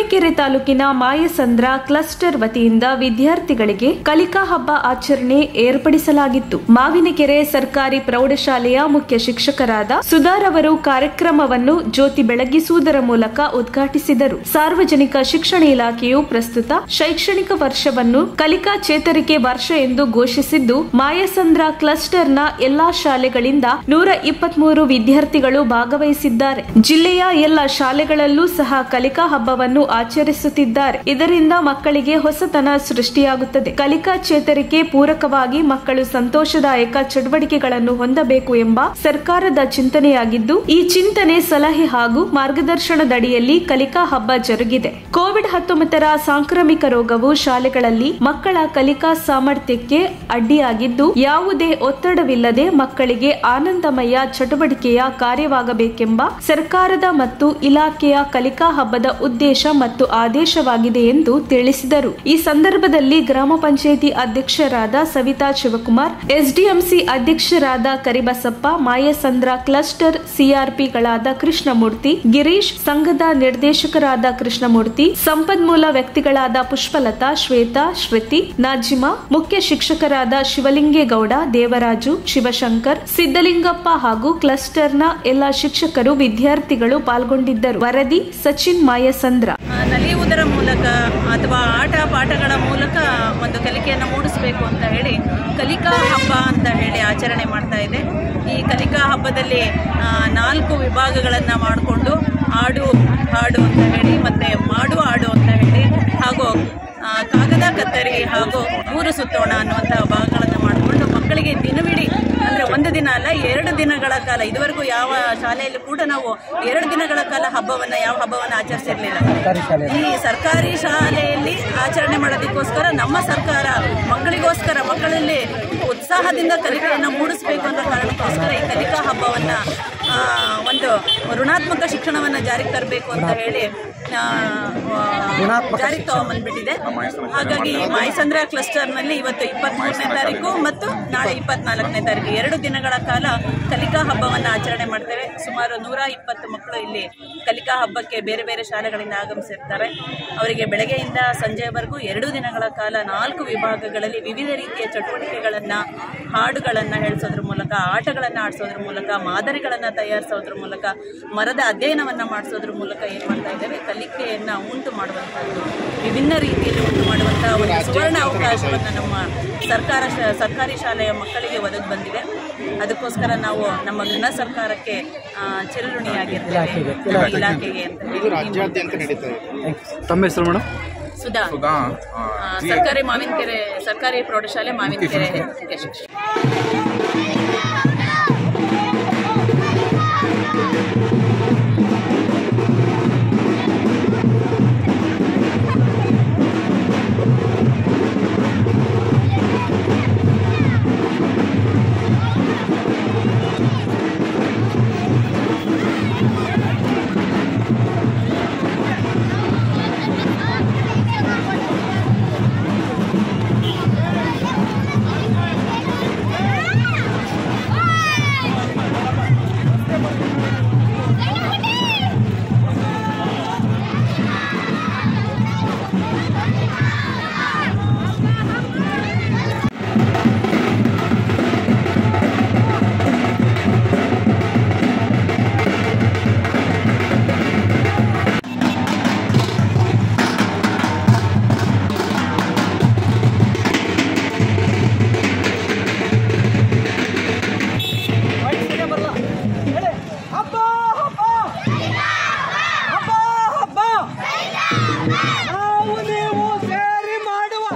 ಮಾವಿನಕೆರೆ ತಾಲೂಕಿನ ಮಾಯಸಂದ್ರ ಕ್ಲಸ್ಟರ್ ವತಿಯಿಂದ ವಿದ್ಯಾರ್ಥಿಗಳಿಗೆ ಕಲಿಕಾ ಹಬ್ಬ ಆಚರಣೆ ಏರ್ಪಡಿಸಲಾಗಿತ್ತು. ಮಾವಿನಕೆರೆ ಸರ್ಕಾರಿ ಪ್ರೌಢಶಾಲೆಯ ಮುಖ್ಯ ಶಿಕ್ಷಕರಾದ ಸುಧಾರ್ ಅವರು ಕಾರ್ಯಕ್ರಮವನ್ನು ಜ್ಯೋತಿ ಬೆಳಗಿಸುವುದರ ಮೂಲಕ ಉದ್ಘಾಟಿಸಿದರು. ಸಾರ್ವಜನಿಕ ಶಿಕ್ಷಣ ಇಲಾಖೆಯು ಪ್ರಸ್ತುತ ಶೈಕ್ಷಣಿಕ ವರ್ಷವನ್ನು ಕಲಿಕಾ ಚೇತರಿಕೆ ವರ್ಷ ಎಂದು ಘೋಷಿಸಿದ್ದು, ಮಾಯಸಂದ್ರ ಕ್ಲಸ್ಟರ್ನ ಎಲ್ಲಾ ಶಾಲೆಗಳಿಂದ 123 ವಿದ್ಯಾರ್ಥಿಗಳು ಭಾಗವಹಿಸಿದ್ದಾರೆ. ಜಿಲ್ಲೆಯ ಎಲ್ಲ ಶಾಲೆಗಳಲ್ಲೂ ಸಹ ಕಲಿಕಾ ಹಬ್ಬವನ್ನು ಆಚರಿಸುತ್ತಿದ್ದಾರೆ. ಇದರಿಂದ ಮಕ್ಕಳಿಗೆ ಹೊಸತನ ಸೃಷ್ಟಿಯಾಗುತ್ತದೆ. ಕಲಿಕಾ ಚೇತರಿಕೆ ಪೂರಕವಾಗಿ ಮಕ್ಕಳು ಸಂತೋಷದಾಯಕ ಚಟುವಟಿಕೆಗಳನ್ನು ಹೊಂದಬೇಕು ಎಂಬ ಸರ್ಕಾರದ ಚಿಂತನೆಯಾಗಿದ್ದು, ಈ ಚಿಂತನೆ, ಸಲಹೆ ಹಾಗೂ ಮಾರ್ಗದರ್ಶನದಡಿಯಲ್ಲಿ ಕಲಿಕಾ ಹಬ್ಬ ಜರುಗಿದೆ. ಕೋವಿಡ್-19 ಸಾಂಕ್ರಾಮಿಕ ರೋಗವು ಶಾಲೆಗಳಲ್ಲಿ ಮಕ್ಕಳ ಕಲಿಕಾ ಸಾಮರ್ಥ್ಯಕ್ಕೆ ಅಡ್ಡಿಯಾಗಿದ್ದು, ಯಾವುದೇ ಒತ್ತಡವಿಲ್ಲದೆ ಮಕ್ಕಳಿಗೆ ಆನಂದಮಯ ಚಟುವಟಿಕೆಯ ಕಾರ್ಯವಾಗಬೇಕೆಂಬ ಸರ್ಕಾರದ ಮತ್ತು ಇಲಾಖೆಯ ಕಲಿಕಾ ಹಬ್ಬದ ಉದ್ದೇಶ ಮತ್ತು ಆದೇಶವಾಗಿದೆ ಎಂದು ತಿಳಿಸಿದರು. ಈ ಸಂದರ್ಭದಲ್ಲಿ ಗ್ರಾಮ ಪಂಚಾಯಿತಿ ಅಧ್ಯಕ್ಷರಾದ ಸವಿತಾ ಶಿವಕುಮಾರ್, ಎಸ್ಡಿಎಂಸಿ ಅಧ್ಯಕ್ಷರಾದ ಕರಿಬಸಪ್ಪ, ಮಾಯಸಂದ್ರ ಕ್ಲಸ್ಟರ್ ಸಿಆರ್ಪಿಗಳಾದ ಕೃಷ್ಣಮೂರ್ತಿ, ಗಿರೀಶ್, ಸಂಘದ ನಿರ್ದೇಶಕರಾದ ಕೃಷ್ಣಮೂರ್ತಿ, ಸಂಪನ್ಮೂಲ ವ್ಯಕ್ತಿಗಳಾದ ಪುಷ್ಪಲತಾ, ಶ್ವೇತಾ, ಶ್ರುತಿ, ನಾಜಿಮಾ, ಮುಖ್ಯ ಶಿಕ್ಷಕರಾದ ಶಿವಲಿಂಗೇಗೌಡ, ದೇವರಾಜು, ಶಿವಶಂಕರ್, ಸಿದ್ದಲಿಂಗಪ್ಪ ಹಾಗೂ ಕ್ಲಸ್ಟರ್ನ ಎಲ್ಲ ಶಿಕ್ಷಕರು, ವಿದ್ಯಾರ್ಥಿಗಳು ಪಾಲ್ಗೊಂಡಿದ್ದರು. ವರದಿ ಸಚಿನ್, ಮಾಯಸಂದ್ರ. ನಲಿಯುವುದರ ಮೂಲಕ ಅಥವಾ ಆಟ ಪಾಠಗಳ ಮೂಲಕ ಒಂದು ಕಲಿಕೆಯನ್ನು ಮೂಡಿಸಬೇಕು ಅಂತ ಹೇಳಿ ಕಲಿಕಾ ಹಬ್ಬ ಅಂತ ಹೇಳಿ ಆಚರಣೆ ಮಾಡ್ತಾ ಇದೆ. ಈ ಕಲಿಕಾ ಹಬ್ಬದಲ್ಲಿ 4 ವಿಭಾಗಗಳನ್ನು ಮಾಡಿಕೊಂಡು ಆಡು ಹಾಡು ಅಂತ ಹೇಳಿ, ಮತ್ತೆ ಮಾಡು ಆಡು ಅಂತ ಹೇಳಿ, ಹಾಗೂ ಕಾಗದ ಕತ್ತರಿ ಹಾಗೂ ಊರು ಸುತ್ತೋಣ ಅನ್ನುವಂಥ ಭಾಗಗಳನ್ನು ಮಾಡಿಕೊಂಡು ಮಕ್ಕಳಿಗೆ ದಿನವಿಡೀ, ಅಂದರೆ ಒಂದು ದಿನ ಅಲ್ಲ 2 ದಿನಗಳ ಕಾಲ, ಇದುವರೆಗೂ ಯಾವ ಶಾಲೆಯಲ್ಲಿ ಕೂಡ ನಾವು 2 ದಿನಗಳ ಕಾಲ ಯಾವ ಹಬ್ಬವನ್ನು ಆಚರಿಸಿರಲಿಲ್ಲ. ಈ ಸರ್ಕಾರಿ ಶಾಲೆಯಲ್ಲಿ ಆಚರಣೆ ಮಾಡೋದಕ್ಕೋಸ್ಕರ ನಮ್ಮ ಸರ್ಕಾರ ಮಕ್ಕಳಿಗೋಸ್ಕರ, ಮಕ್ಕಳಲ್ಲಿ ಉತ್ಸಾಹದಿಂದ ಕಲಿಕೆಯನ್ನು ಮೂಡಿಸಬೇಕು ಅನ್ನೋ ಕಾರಣಕ್ಕೋಸ್ಕರ ಈ ಕಲಿಕಾ ಹಬ್ಬವನ್ನು ಒಂದು ಋಣಾತ್ಮಕ ಶಿಕ್ಷಣವನ್ನು ಜಾರಿಗೆ ತರಬೇಕು ಅಂತ ಹೇಳಿ ಜಾರಿಗೆ ತಗೊಂಡ್ಬಂದ್ಬಿಟ್ಟಿದೆ. ಹಾಗಾಗಿ ಮಾಯಸಂದ್ರ ಕ್ಲಸ್ಟರ್ನಲ್ಲಿ ಇವತ್ತು 23ನೇ ತಾರೀಕು ಮತ್ತು ನಾಳೆ 24ನೇ ತಾರೀಕು 2 ದಿನಗಳ ಕಾಲ ಕಲಿಕಾ ಹಬ್ಬವನ್ನು ಆಚರಣೆ ಮಾಡ್ತೇವೆ. ಸುಮಾರು 120 ಮಕ್ಕಳು ಇಲ್ಲಿ ಕಲಿಕಾ ಹಬ್ಬಕ್ಕೆ ಬೇರೆ ಬೇರೆ ಶಾಲೆಗಳಿಂದ ಆಗಮಿಸಿರ್ತಾರೆ. ಅವರಿಗೆ ಬೆಳಗ್ಗೆಯಿಂದ ಸಂಜೆವರೆಗೂ 2 ದಿನಗಳ ಕಾಲ 4 ವಿಭಾಗಗಳಲ್ಲಿ ವಿವಿಧ ರೀತಿಯ ಚಟುವಟಿಕೆಗಳನ್ನು, ಹಾಡುಗಳನ್ನು ಹೇಳಿಸೋದ್ರ ಮೂಲಕ, ಆಟಗಳನ್ನು ಆಡಿಸೋದ್ರ ಮೂಲಕ, ಮಾದರಿಗಳನ್ನು ತಯಾರಿಸೋದ್ರ ಮೂಲಕ, ಮರದ ಅಧ್ಯಯನವನ್ನು ಮಾಡಿಸೋದ್ರ ಮೂಲಕ ಏನು ಮಾಡ್ತಾ ಇದ್ದೇವೆ, ಕಲಿಕೆಯನ್ನು ಉಂಟು ಮಾಡುವಂಥದ್ದು, ವಿಭಿನ್ನ ರೀತಿಯಲ್ಲಿ ಉಂಟು ಮಾಡುವಂತಹ ಒಂದು ಸುವರ್ಣ ಅವಕಾಶವನ್ನು ನಮ್ಮ ಸರ್ಕಾರಿ ಶಾಲೆಯ ಮಕ್ಕಳಿಗೆ ಒದಗಿ ಬಂದಿದೆ. ಅದಕ್ಕೋಸ್ಕರ ನಾವು ನಮ್ಮ ಘನ ಸರ್ಕಾರಕ್ಕೆ ಚಿರಋಣಿಯಾಗಿರ್ತೇವೆ, ಇಲಾಖೆಗೆ ಅಂತ ಹೇಳಿ. ತಮ್ಮ ಹೆಸರು ಮೇಡಮ್? ಸುಧಾ, ಸರ್ಕಾರಿ ಪ್ರೌಢಶಾಲೆ ಮಾವಿನಕೆರೆ ಮುಖ್ಯ ಶಿಕ್ಷಕ. ನಾವು ನೀವು ಸೇರಿ ಮಾಡುವ